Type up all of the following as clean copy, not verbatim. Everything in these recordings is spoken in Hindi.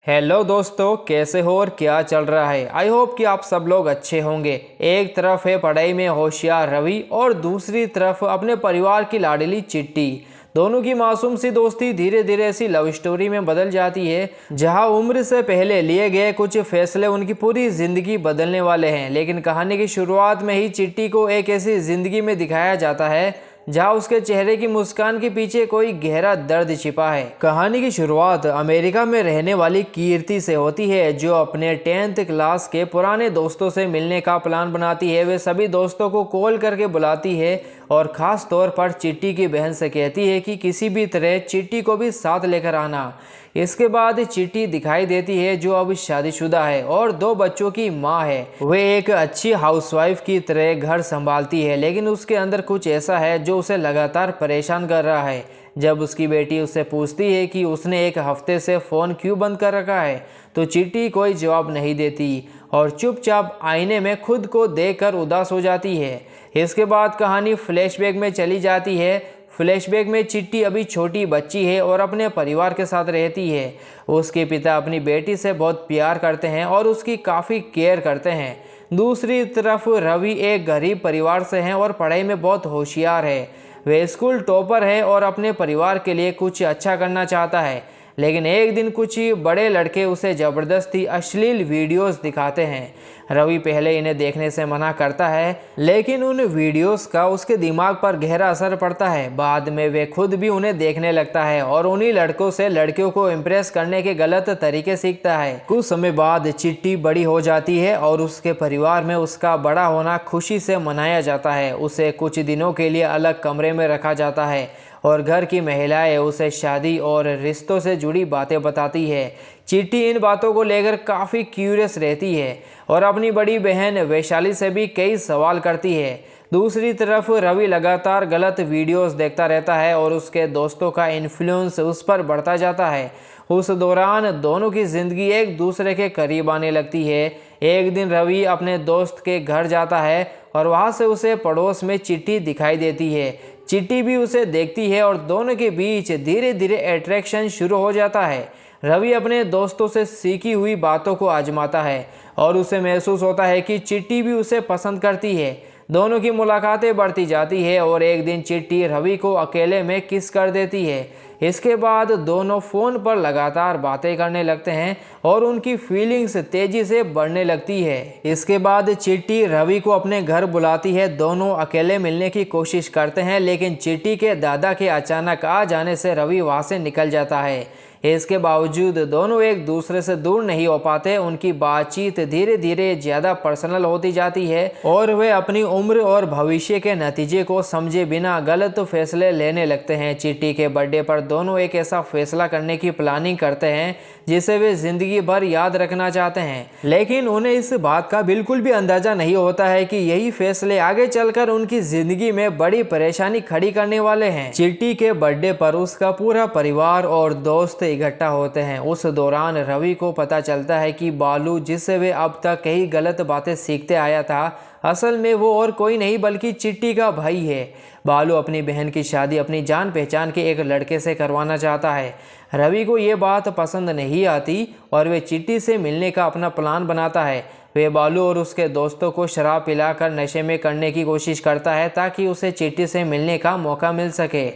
हेलो दोस्तों, कैसे हो और क्या चल रहा है। आई होप कि आप सब लोग अच्छे होंगे। एक तरफ है पढ़ाई में होशियार रवि और दूसरी तरफ अपने परिवार की लाडली चिट्टी। दोनों की मासूम सी दोस्ती धीरे धीरे ऐसी लव स्टोरी में बदल जाती है जहां उम्र से पहले लिए गए कुछ फैसले उनकी पूरी जिंदगी बदलने वाले हैं। लेकिन कहानी की शुरुआत में ही चिट्टी को एक ऐसी जिंदगी में दिखाया जाता है जहां उसके चेहरे की मुस्कान के पीछे कोई गहरा दर्द छिपा है। कहानी की शुरुआत अमेरिका में रहने वाली कीर्ति से होती है, जो अपने 10th क्लास के पुराने दोस्तों से मिलने का प्लान बनाती है। वे सभी दोस्तों को कॉल करके बुलाती है और खास तौर पर चिट्टी की बहन से कहती है कि किसी भी तरह चिट्टी को भी साथ लेकर आना। इसके बाद चिट्टी दिखाई देती है, जो अब शादीशुदा है और 2 बच्चों की माँ है। वे एक अच्छी हाउसवाइफ की तरह घर संभालती है, लेकिन उसके अंदर कुछ ऐसा है जो उसे लगातार परेशान कर रहा है। जब उसकी बेटी उससे पूछती है कि उसने एक हफ्ते से फ़ोन क्यों बंद कर रखा है, तो चिट्टी कोई जवाब नहीं देती और चुपचाप आईने में खुद को देखकर उदास हो जाती है। इसके बाद कहानी फ्लैशबैक में चली जाती है। फ्लैशबैक में चिट्टी अभी छोटी बच्ची है और अपने परिवार के साथ रहती है। उसके पिता अपनी बेटी से बहुत प्यार करते हैं और उसकी काफ़ी केयर करते हैं। दूसरी तरफ रवि एक गरीब परिवार से हैं और पढ़ाई में बहुत होशियार है। वह स्कूल टॉपर है और अपने परिवार के लिए कुछ अच्छा करना चाहता है। लेकिन एक दिन कुछ बड़े लड़के उसे ज़बरदस्ती अश्लील वीडियोस दिखाते हैं। रवि पहले इन्हें देखने से मना करता है, लेकिन उन वीडियोस का उसके दिमाग पर गहरा असर पड़ता है। बाद में वे खुद भी उन्हें देखने लगता है और उन्हीं लड़कों से लड़कियों को इम्प्रेस करने के गलत तरीके सीखता है। कुछ समय बाद चिट्टी बड़ी हो जाती है और उसके परिवार में उसका बड़ा होना खुशी से मनाया जाता है। उसे कुछ दिनों के लिए अलग कमरे में रखा जाता है और घर की महिलाएं उसे शादी और रिश्तों से जुड़ी बातें बताती है। चिट्टी इन बातों को लेकर काफ़ी क्यूरियस रहती है और अपनी बड़ी बहन वैशाली से भी कई सवाल करती है। दूसरी तरफ रवि लगातार गलत वीडियोस देखता रहता है और उसके दोस्तों का इन्फ्लुएंस उस पर बढ़ता जाता है। उस दौरान दोनों की ज़िंदगी एक दूसरे के करीब आने लगती है। एक दिन रवि अपने दोस्त के घर जाता है और वहाँ से उसे पड़ोस में चिट्टी दिखाई देती है। चिट्टी भी उसे देखती है और दोनों के बीच धीरे धीरे अट्रैक्शन शुरू हो जाता है। रवि अपने दोस्तों से सीखी हुई बातों को आजमाता है और उसे महसूस होता है कि चिट्टी भी उसे पसंद करती है। दोनों की मुलाकातें बढ़ती जाती है और एक दिन चिट्टी रवि को अकेले में किस कर देती है। इसके बाद दोनों फ़ोन पर लगातार बातें करने लगते हैं और उनकी फीलिंग्स तेज़ी से बढ़ने लगती है। इसके बाद चिट्टी रवि को अपने घर बुलाती है। दोनों अकेले मिलने की कोशिश करते हैं, लेकिन चिट्टी के दादा के अचानक आ जाने से रवि वहाँ से निकल जाता है। इसके बावजूद दोनों एक दूसरे से दूर नहीं हो पाते। उनकी बातचीत धीरे धीरे ज़्यादा पर्सनल होती जाती है और वे अपनी उम्र और भविष्य के नतीजे को समझे बिना गलत फैसले लेने लगते हैं। चिट्टी के बर्थडे पर दोनों एक ऐसा फैसला करने की प्लानिंग करते हैं जिसे वे जिंदगी भर याद रखना चाहते हैं, लेकिन उन्हें इस बात का बिल्कुल भी अंदाजा नहीं होता है कि यही फैसले आगे चलकर उनकी जिंदगी में बड़ी परेशानी खड़ी करने वाले हैं। चिट्टी के बर्थडे पर उसका पूरा परिवार और दोस्त इकट्ठा होते हैं। उस दौरान रवि को पता चलता है कि बालू, जिससे वे अब तक कई गलत बातें सीखते आया था, असल में वो और कोई नहीं बल्कि चिट्टी का भाई है। बालू अपनी बहन की शादी अपनी जान पहचान के एक लड़के से करवाना चाहता है। रवि को ये बात पसंद नहीं आती और वे चिट्टी से मिलने का अपना प्लान बनाता है। वे बालू और उसके दोस्तों को शराब पिलाकर नशे में करने की कोशिश करता है ताकि उसे चिट्टी से मिलने का मौका मिल सके।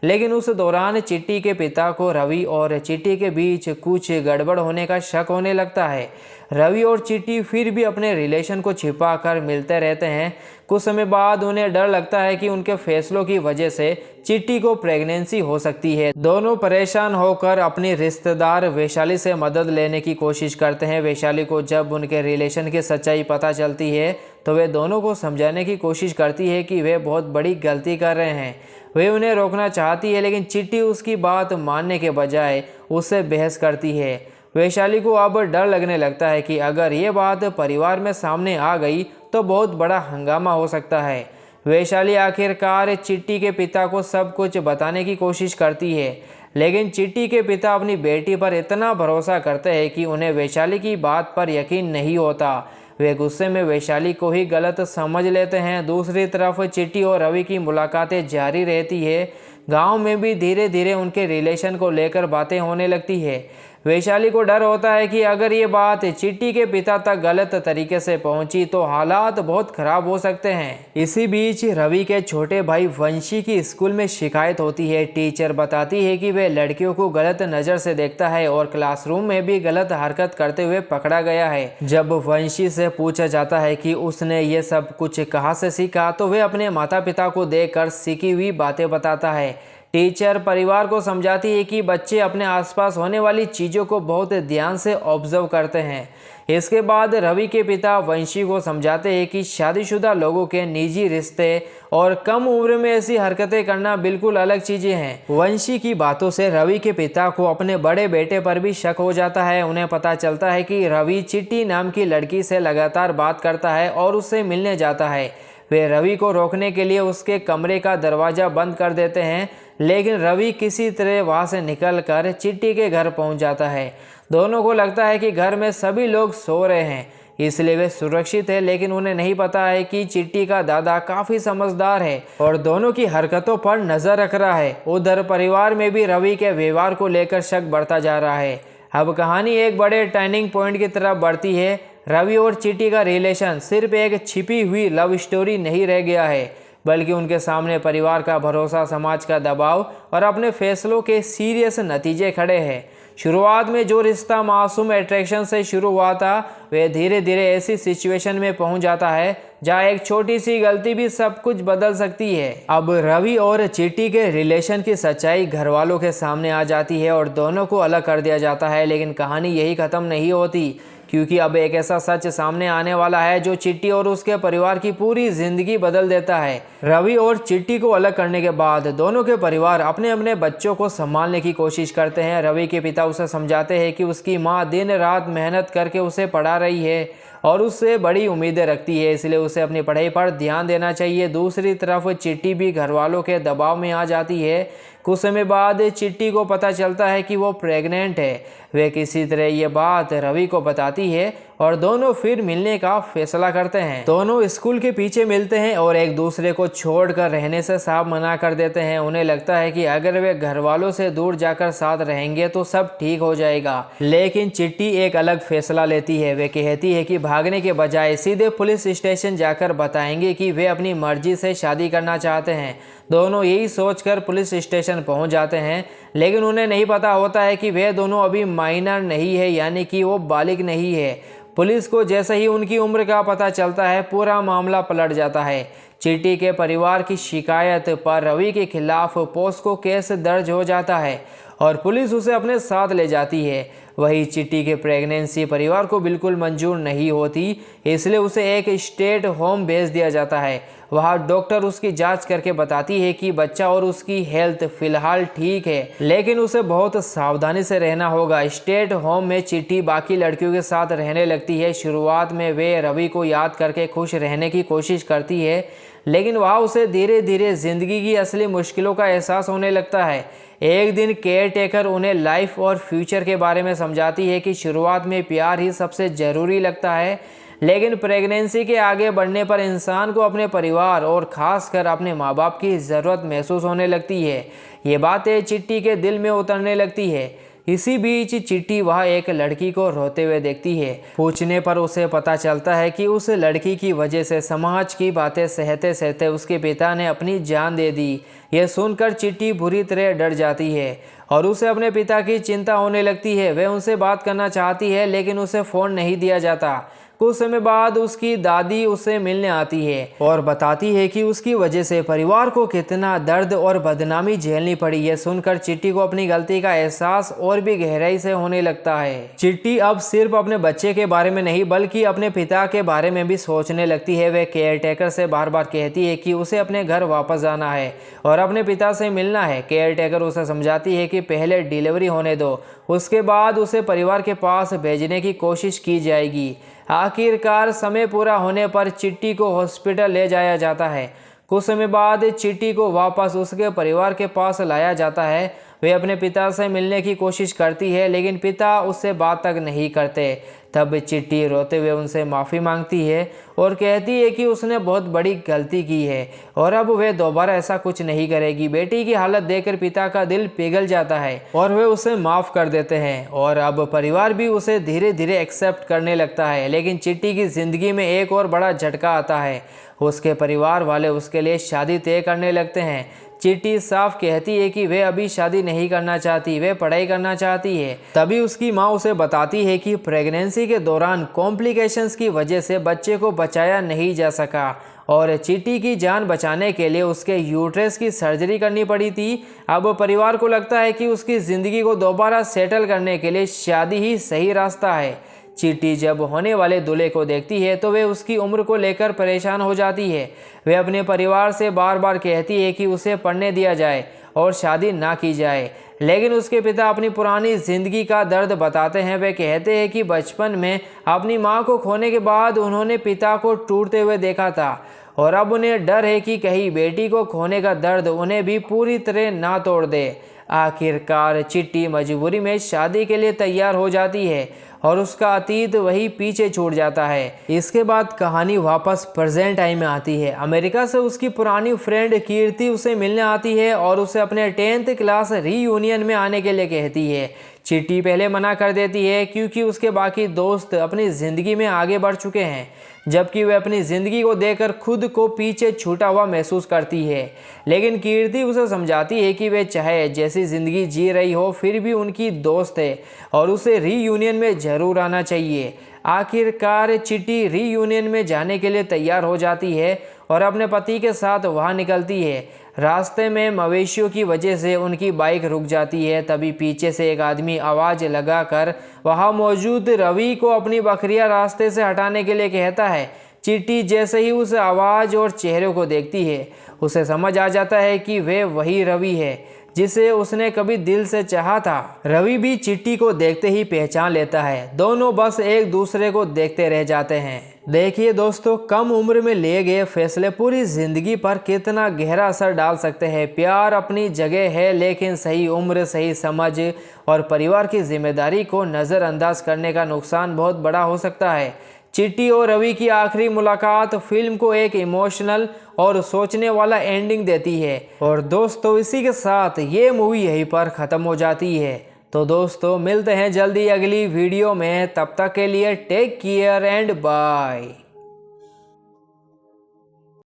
लेकिन उस दौरान चिट्टी के पिता को रवि और चिट्टी के बीच कुछ गड़बड़ होने का शक होने लगता है। रवि और चिट्टी फिर भी अपने रिलेशन को छिपा कर मिलते रहते हैं। कुछ समय बाद उन्हें डर लगता है कि उनके फैसलों की वजह से चिट्टी को प्रेगनेंसी हो सकती है। दोनों परेशान होकर अपनी रिश्तेदार वैशाली से मदद लेने की कोशिश करते हैं। वैशाली को जब उनके रिलेशन की सच्चाई पता चलती है तो वे दोनों को समझाने की कोशिश करती है कि वे बहुत बड़ी गलती कर रहे हैं। वे उन्हें रोकना चाहती है, लेकिन चिट्टी उसकी बात मानने के बजाय उससे बहस करती है। वैशाली को अब डर लगने लगता है कि अगर ये बात परिवार में सामने आ गई तो बहुत बड़ा हंगामा हो सकता है। वैशाली आखिरकार चिट्टी के पिता को सब कुछ बताने की कोशिश करती है, लेकिन चिट्टी के पिता अपनी बेटी पर इतना भरोसा करते हैं कि उन्हें वैशाली की बात पर यकीन नहीं होता। वे गुस्से में वैशाली को ही गलत समझ लेते हैं। दूसरी तरफ चिट्टी और रवि की मुलाकातें जारी रहती है। गांव में भी धीरे धीरे उनके रिलेशन को लेकर बातें होने लगती है। वैशाली को डर होता है कि अगर ये बात चिट्टी के पिता तक गलत तरीके से पहुंची तो हालात बहुत खराब हो सकते हैं। इसी बीच रवि के छोटे भाई वंशी की स्कूल में शिकायत होती है। टीचर बताती है कि वह लड़कियों को गलत नज़र से देखता है और क्लासरूम में भी गलत हरकत करते हुए पकड़ा गया है। जब वंशी से पूछा जाता है कि उसने ये सब कुछ कहाँ से सीखा तो वह अपने माता पिता को देखकर सीखी हुई बातें बताता है। टीचर परिवार को समझाती है कि बच्चे अपने आसपास होने वाली चीज़ों को बहुत ध्यान से ऑब्जर्व करते हैं। इसके बाद रवि के पिता वंशी को समझाते हैं कि शादीशुदा लोगों के निजी रिश्ते और कम उम्र में ऐसी हरकतें करना बिल्कुल अलग चीज़ें हैं। वंशी की बातों से रवि के पिता को अपने बड़े बेटे पर भी शक हो जाता है। उन्हें पता चलता है कि रवि चिट्टी नाम की लड़की से लगातार बात करता है और उससे मिलने जाता है। वे रवि को रोकने के लिए उसके कमरे का दरवाज़ा बंद कर देते हैं, लेकिन रवि किसी तरह वहां से निकलकर चिट्टी के घर पहुंच जाता है। दोनों को लगता है कि घर में सभी लोग सो रहे हैं, इसलिए वे सुरक्षित है, लेकिन उन्हें नहीं पता है कि चिट्टी का दादा काफ़ी समझदार है और दोनों की हरकतों पर नज़र रख रहा है। उधर परिवार में भी रवि के व्यवहार को लेकर शक बढ़ता जा रहा है। अब कहानी एक बड़े टर्निंग पॉइंट की तरफ बढ़ती है। रवि और चिट्टी का रिलेशन सिर्फ एक छिपी हुई लव स्टोरी नहीं रह गया है, बल्कि उनके सामने परिवार का भरोसा, समाज का दबाव और अपने फैसलों के सीरियस नतीजे खड़े हैं। शुरुआत में जो रिश्ता मासूम अट्रैक्शन से शुरू हुआ था, वह धीरे धीरे ऐसी सिचुएशन में पहुंच जाता है जहां एक छोटी सी गलती भी सब कुछ बदल सकती है। अब रवि और चिट्टी के रिलेशन की सच्चाई घर वालों के सामने आ जाती है और दोनों को अलग कर दिया जाता है। लेकिन कहानी यही खत्म नहीं होती, क्योंकि अब एक ऐसा सच सामने आने वाला है जो चिट्टी और उसके परिवार की पूरी जिंदगी बदल देता है। रवि और चिट्टी को अलग करने के बाद दोनों के परिवार अपने अपने बच्चों को संभालने की कोशिश करते हैं। रवि के पिता उसे समझाते हैं कि उसकी माँ दिन रात मेहनत करके उसे पढ़ा रही है और उससे बड़ी उम्मीदें रखती है, इसलिए उसे अपनी पढ़ाई पर ध्यान देना चाहिए। दूसरी तरफ चिट्टी भी घर वालों के दबाव में आ जाती है। कुछ समय बाद चिट्टी को पता चलता है कि वो प्रेग्नेंट है। वे किसी तरह ये बात रवि को बताती है और दोनों फिर मिलने का फैसला करते हैं। दोनों स्कूल के पीछे मिलते हैं और एक दूसरे को छोड़कर रहने से साफ मना कर देते हैं। उन्हें लगता है कि अगर वे घर वालों से दूर जाकर साथ रहेंगे तो सब ठीक हो जाएगा। लेकिन चिट्टी एक अलग फैसला लेती है। वे कहती है कि भागने के बजाय सीधे पुलिस स्टेशन जाकर बताएंगे कि वे अपनी मर्जी से शादी करना चाहते हैं। दोनों यही सोचकर पुलिस स्टेशन पहुंच जाते हैं, लेकिन उन्हें नहीं पता होता है कि वे दोनों अभी माइनर नहीं है, यानी कि वो बालिग नहीं है। पुलिस को जैसे ही उनकी उम्र का पता चलता है, पूरा मामला पलट जाता है। चिट्टी के परिवार की शिकायत पर रवि के खिलाफ पोस्को केस दर्ज हो जाता है और पुलिस उसे अपने साथ ले जाती है। वही चिट्टी के प्रेगनेंसी परिवार को बिल्कुल मंजूर नहीं होती, इसलिए उसे एक स्टेट होम भेज दिया जाता है। वहाँ डॉक्टर उसकी जांच करके बताती है कि बच्चा और उसकी हेल्थ फिलहाल ठीक है, लेकिन उसे बहुत सावधानी से रहना होगा। स्टेट होम में चिट्टी बाकी लड़कियों के साथ रहने लगती है। शुरुआत में वे रवि को याद करके खुश रहने की कोशिश करती है, लेकिन वहाँ उसे धीरे धीरे जिंदगी की असली मुश्किलों का एहसास होने लगता है। एक दिन केयर टेकर उन्हें लाइफ और फ्यूचर के बारे में समझाती है कि शुरुआत में प्यार ही सबसे ज़रूरी लगता है, लेकिन प्रेगनेंसी के आगे बढ़ने पर इंसान को अपने परिवार और ख़ासकर अपने माँ बाप की ज़रूरत महसूस होने लगती है। ये बातें चिट्टी के दिल में उतरने लगती है। इसी बीच चिट्टी वहाँ एक लड़की को रोते हुए देखती है। पूछने पर उसे पता चलता है कि उस लड़की की वजह से समाज की बातें सहते सहते उसके पिता ने अपनी जान दे दी। यह सुनकर चिट्टी बुरी तरह डर जाती है और उसे अपने पिता की चिंता होने लगती है। वह उनसे बात करना चाहती है, लेकिन उसे फ़ोन नहीं दिया जाता। कुछ समय बाद उसकी दादी उसे मिलने आती है और बताती है कि उसकी वजह से परिवार को कितना दर्द और बदनामी झेलनी पड़ी। यह सुनकर चिट्टी को अपनी गलती का एहसास और भी गहराई से होने लगता है। चिट्टी अब सिर्फ अपने बच्चे के बारे में नहीं, बल्कि अपने पिता के बारे में भी सोचने लगती है। वह केयर टेकर से बार बार कहती है कि उसे अपने घर वापस जाना है और अपने पिता से मिलना है। केयर टेकर उसे समझाती है कि पहले डिलीवरी होने दो, उसके बाद उसे परिवार के पास भेजने की कोशिश की जाएगी। आखिरकार समय पूरा होने पर चिट्टी को हॉस्पिटल ले जाया जाता है। कुछ समय बाद चिट्टी को वापस उसके परिवार के पास लाया जाता है। वे अपने पिता से मिलने की कोशिश करती है लेकिन पिता उससे बात तक नहीं करते। तब चिट्टी रोते हुए उनसे माफ़ी मांगती है और कहती है कि उसने बहुत बड़ी गलती की है और अब वे दोबारा ऐसा कुछ नहीं करेगी। बेटी की हालत देखकर पिता का दिल पिघल जाता है और वे उसे माफ़ कर देते हैं और अब परिवार भी उसे धीरे धीरे एक्सेप्ट करने लगता है। लेकिन चिट्टी की ज़िंदगी में एक और बड़ा झटका आता है। उसके परिवार वाले उसके लिए शादी तय करने लगते हैं। चिट्टी साफ कहती है कि वे अभी शादी नहीं करना चाहती, वे पढ़ाई करना चाहती है। तभी उसकी माँ उसे बताती है कि प्रेगनेंसी के दौरान कॉम्प्लिकेशंस की वजह से बच्चे को बचाया नहीं जा सका और चिट्टी की जान बचाने के लिए उसके यूट्रस की सर्जरी करनी पड़ी थी। अब परिवार को लगता है कि उसकी ज़िंदगी को दोबारा सेटल करने के लिए शादी ही सही रास्ता है। चिट्टी जब होने वाले दूल्हे को देखती है तो वे उसकी उम्र को लेकर परेशान हो जाती है। वे अपने परिवार से बार बार कहती है कि उसे पढ़ने दिया जाए और शादी ना की जाए, लेकिन उसके पिता अपनी पुरानी ज़िंदगी का दर्द बताते हैं। वे कहते हैं कि बचपन में अपनी मां को खोने के बाद उन्होंने पिता को टूटते हुए देखा था और अब उन्हें डर है कि कहीं बेटी को खोने का दर्द उन्हें भी पूरी तरह ना तोड़ दे। आखिरकार चिट्टी मजबूरी में शादी के लिए तैयार हो जाती है और उसका अतीत वही पीछे छूट जाता है। इसके बाद कहानी वापस प्रेजेंट टाइम में आती है। अमेरिका से उसकी पुरानी फ्रेंड कीर्ति उसे मिलने आती है और उसे अपने 10th क्लास रीयूनियन में आने के लिए कहती है। चिट्टी पहले मना कर देती है क्योंकि उसके बाकी दोस्त अपनी ज़िंदगी में आगे बढ़ चुके हैं, जबकि वह अपनी ज़िंदगी को देखकर खुद को पीछे छूटा हुआ महसूस करती है। लेकिन कीर्ति उसे समझाती है कि वे चाहे जैसी ज़िंदगी जी रही हो फिर भी उनकी दोस्त है और उसे रीयूनियन में ज़रूर आना चाहिए। आखिरकार चिट्टी रीयूनियन में जाने के लिए तैयार हो जाती है और अपने पति के साथ वहाँ निकलती है। रास्ते में मवेशियों की वजह से उनकी बाइक रुक जाती है। तभी पीछे से एक आदमी आवाज़ लगाकर वहाँ मौजूद रवि को अपनी बकरियां रास्ते से हटाने के लिए कहता है। चिट्टी जैसे ही उस आवाज़ और चेहरे को देखती है उसे समझ आ जाता है कि वे वही रवि है जिसे उसने कभी दिल से चाहा था। रवि भी चिट्टी को देखते ही पहचान लेता है। दोनों बस एक दूसरे को देखते रह जाते हैं। देखिए दोस्तों, कम उम्र में लिए गए फैसले पूरी जिंदगी पर कितना गहरा असर डाल सकते हैं। प्यार अपनी जगह है, लेकिन सही उम्र, सही समझ और परिवार की जिम्मेदारी को नज़रअंदाज करने का नुकसान बहुत बड़ा हो सकता है। चिट्टी और रवि की आखिरी मुलाकात फिल्म को एक इमोशनल और सोचने वाला एंडिंग देती है। और दोस्तों, इसी के साथ ये मूवी यहीं पर ख़त्म हो जाती है। तो दोस्तों, मिलते हैं जल्दी अगली वीडियो में। तब तक के लिए टेक केयर एंड बाय।